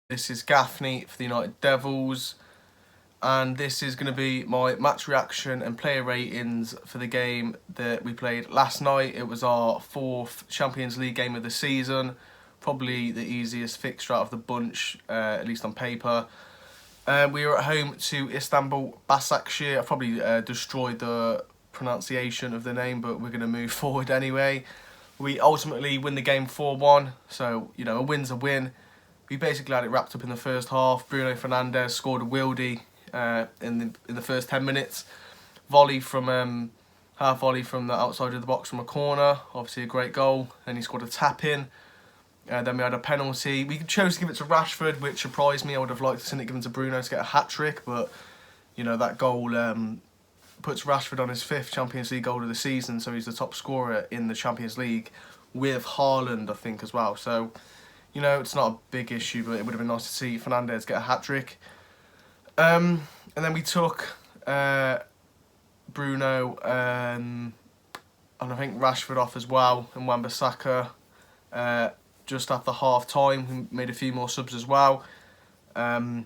This is Gaffney for the United Devils, and this is going to be my match reaction and player ratings for the game that we played last night. It was our fourth Champions League game of the season, probably the easiest fixture out of the bunch, at least on paper. We were at home to Istanbul Basaksehir. I probably destroyed the pronunciation of the name, but we're going to move forward anyway. We ultimately win the game 4-1, so a win's a win. We basically had it wrapped up in the first half. Bruno Fernandes scored a wildy in the first 10 minutes. Half volley from the outside of the box from a corner. Obviously a great goal. Then he scored a tap in. Then we had a penalty. We chose to give it to Rashford, which surprised me. I would have liked to see it given to Bruno to get a hat-trick, but that goal puts Rashford on his 5th Champions League goal of the season, so he's the top scorer in the Champions League with Haaland, I think, as well. So it's not a big issue, but it would have been nice to see Fernandes get a hat-trick. And then we took Bruno and I think Rashford off as well, and Wan-Bissaka just after half-time. We made a few more subs as well. The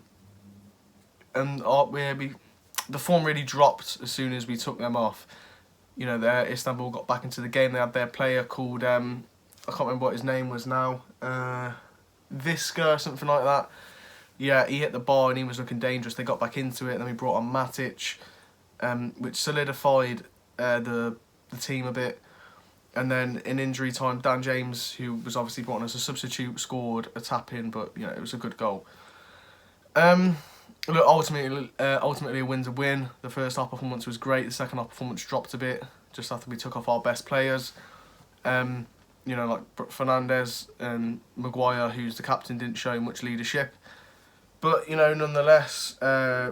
form really dropped as soon as we took them off. Istanbul got back into the game. They had their player called I can't remember what his name was now. Visca, something like that. Yeah, he hit the bar and he was looking dangerous. They got back into it. Then we brought on Matic, which solidified the team a bit. And then in injury time, Dan James, who was obviously brought on as a substitute, scored a tap in, but it was a good goal. Look, ultimately a win's a win. The first half performance was great. The second half performance dropped a bit just after we took off our best players. Like Fernandes and Maguire, who's the captain, didn't show much leadership. But, nonetheless,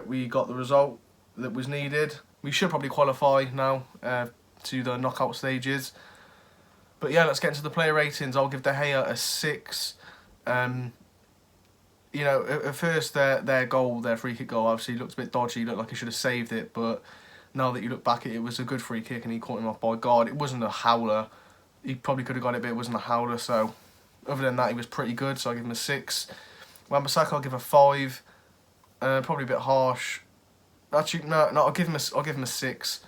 we got the result that was needed. We should probably qualify now to the knockout stages. But yeah, let's get into the player ratings. I'll give De Gea a 6. At first their goal, their free kick goal, obviously looked a bit dodgy. Looked like he should have saved it. But now that you look back at it, it was a good free kick and he caught him off by guard. It wasn't a howler. He probably could have got it, but it wasn't a howler. So other than that, he was pretty good. So I'll give him a 6. Wan-Bissaka, I'll give a 5. Probably a bit harsh. Actually, no. I'll give him a 6.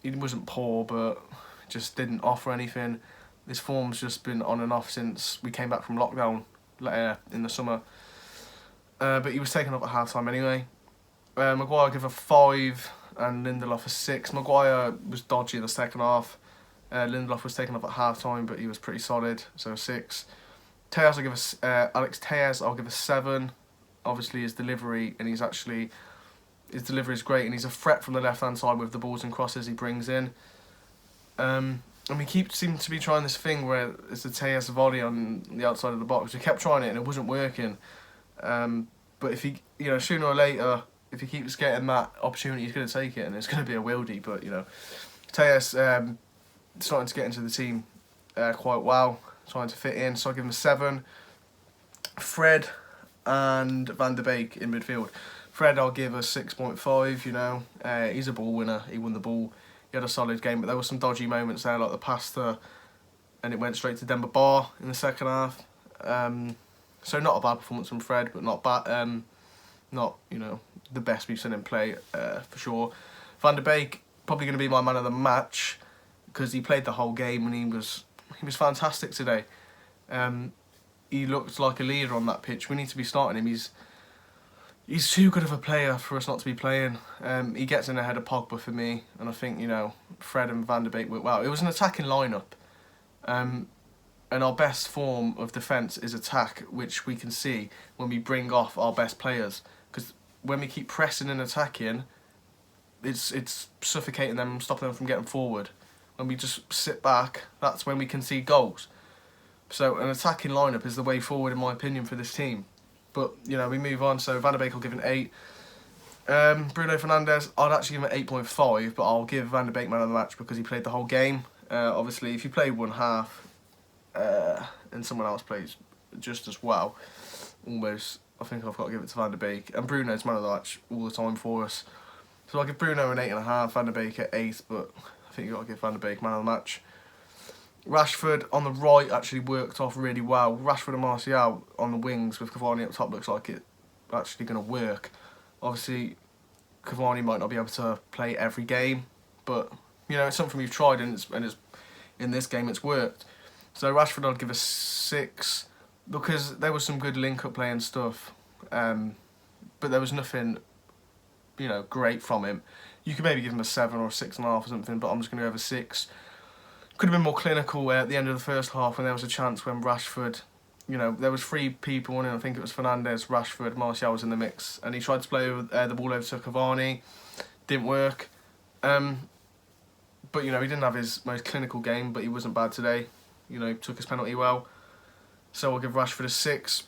He wasn't poor, but just didn't offer anything. His form's just been on and off since we came back from lockdown in the summer. But he was taken off at half time anyway. Maguire, I'll give a 5, and Lindelof a 6. Maguire was dodgy in the second half. Lindelof was taken off at half time, but he was pretty solid, so a 6. Alex Telles, I'll give a 7. Obviously his delivery is great, and he's a threat from the left hand side with the balls and crosses he brings in. And we seem to be trying this thing where it's a Telles volley on the outside of the box. We kept trying it and it wasn't working. But if he, sooner or later, if he keeps getting that opportunity, he's going to take it, and it's going to be a wildy. But Telles starting to get into the team quite well, trying to fit in, so I'll give him a 7. Fred and Van der Beek in midfield. Fred, I'll give a 6.5. He's a ball winner. He won the ball. He had a solid game, but there were some dodgy moments there, like the pass and it went straight to Demba Ba in the second half. So not a bad performance from Fred, but not bad. Not the best we've seen him play for sure. Van der Beek, probably going to be my man of the match, because he played the whole game and he was fantastic today. He looked like a leader on that pitch. We need to be starting him. He's too good of a player for us not to be playing. He gets in ahead of Pogba for me, and I think Fred and Van der Beek work well. It was an attacking lineup, and our best form of defence is attack, which we can see when we bring off our best players. Because when we keep pressing and attacking, it's suffocating them, stopping them from getting forward. When we just sit back, that's when we can see goals. So an attacking lineup is the way forward, in my opinion, for this team. But, we move on. So Van der Beek, I'll give an 8. Bruno Fernandes, I'd actually give him an 8.5, but I'll give Van der Beek man of the match because he played the whole game. Obviously, if you play one half and someone else plays just as well, almost, I think I've got to give it to Van der Beek. And Bruno's man of the match all the time for us. So I'll give Bruno an 8.5, Van der Beek at 8, but I think you've got to give Van der Beek man of the match. Rashford on the right actually worked off really well. Rashford and Martial on the wings with Cavani up top looks like it actually going to work. Obviously, Cavani might not be able to play every game, but you know, it's something we've tried, and it's in this game it's worked. So Rashford I'd give a 6 because there was some good link-up play and stuff, but there was nothing, you know, great from him. You could maybe give him a 7 or a 6.5 or something, but I'm just going to go over 6. Could have been more clinical at the end of the first half when there was a chance when Rashford, you know, there was 3 people in, I think it was Fernandes, Rashford, Martial was in the mix, and he tried to play the ball over to Cavani, didn't work. But you know, he didn't have his most clinical game, but he wasn't bad today. You know, took his penalty well. So I'll give Rashford a 6.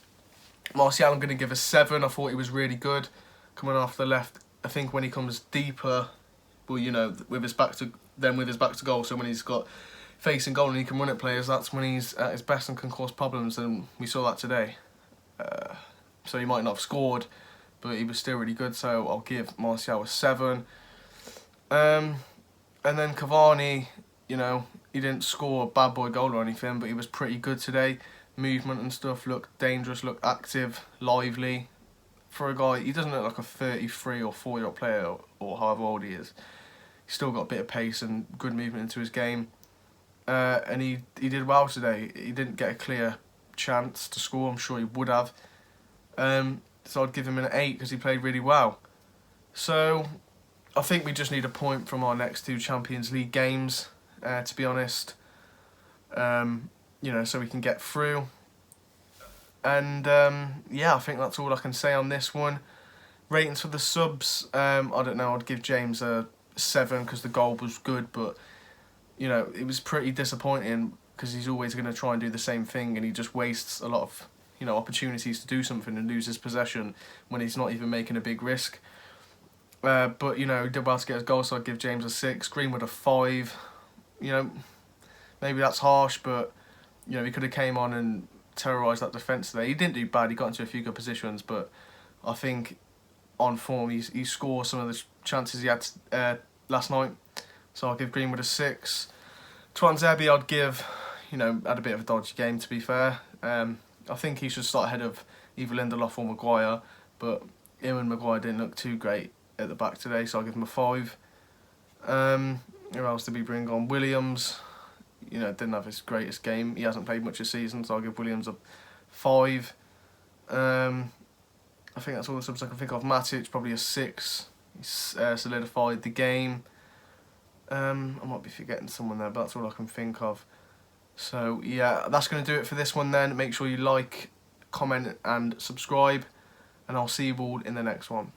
Martial I'm going to give a 7. I thought he was really good coming off the left. I think when he comes deeper, well, you know, with his back to goal. So when he's got facing goal and he can run at players, that's when he's at his best and can cause problems. And we saw that today. So he might not have scored, but he was still really good. So I'll give Martial a 7. And then Cavani, you know, he didn't score a bad boy goal or anything, but he was pretty good today. Movement and stuff, looked dangerous, looked active, lively. For a guy, he doesn't look like a 33 or 4-year-old player or however old he is. He's still got a bit of pace and good movement into his game. And he did well today. He didn't get a clear chance to score, I'm sure he would have. So I'd give him an 8 because he played really well. So I think we just need a point from our next 2 Champions League games, to be honest. You know, so we can get through. And yeah, I think that's all I can say on this one. Ratings for the subs, I don't know, I'd give James a 7 because the goal was good, but you know, it was pretty disappointing because he's always going to try and do the same thing, and he just wastes a lot of, you know, opportunities to do something and loses possession when he's not even making a big risk. But you know, he did well to get his goal, so I'd give James a 6. Greenwood a 5. You know, maybe that's harsh, but you know, he could have came on and terrorised that defence today. He didn't do bad. He got into a few good positions, but I think on form he scored some of the chances he had last night. So I'll give Greenwood a 6. Tuanzebe I'd give, you know, had a bit of a dodgy game to be fair. I think he should start ahead of either Lindelof or Maguire, but him and Maguire didn't look too great at the back today, so I'll give him a 5. Who else did we bring on? Williams, you know, didn't have his greatest game. He hasn't played much this season, so I'll give Williams a 5. I think that's all the subs I can think of. Matic, probably a 6. He's solidified the game. I might be forgetting someone there, but that's all I can think of. So yeah, that's going to do it for this one then. Make sure you like, comment and subscribe, and I'll see you all in the next one.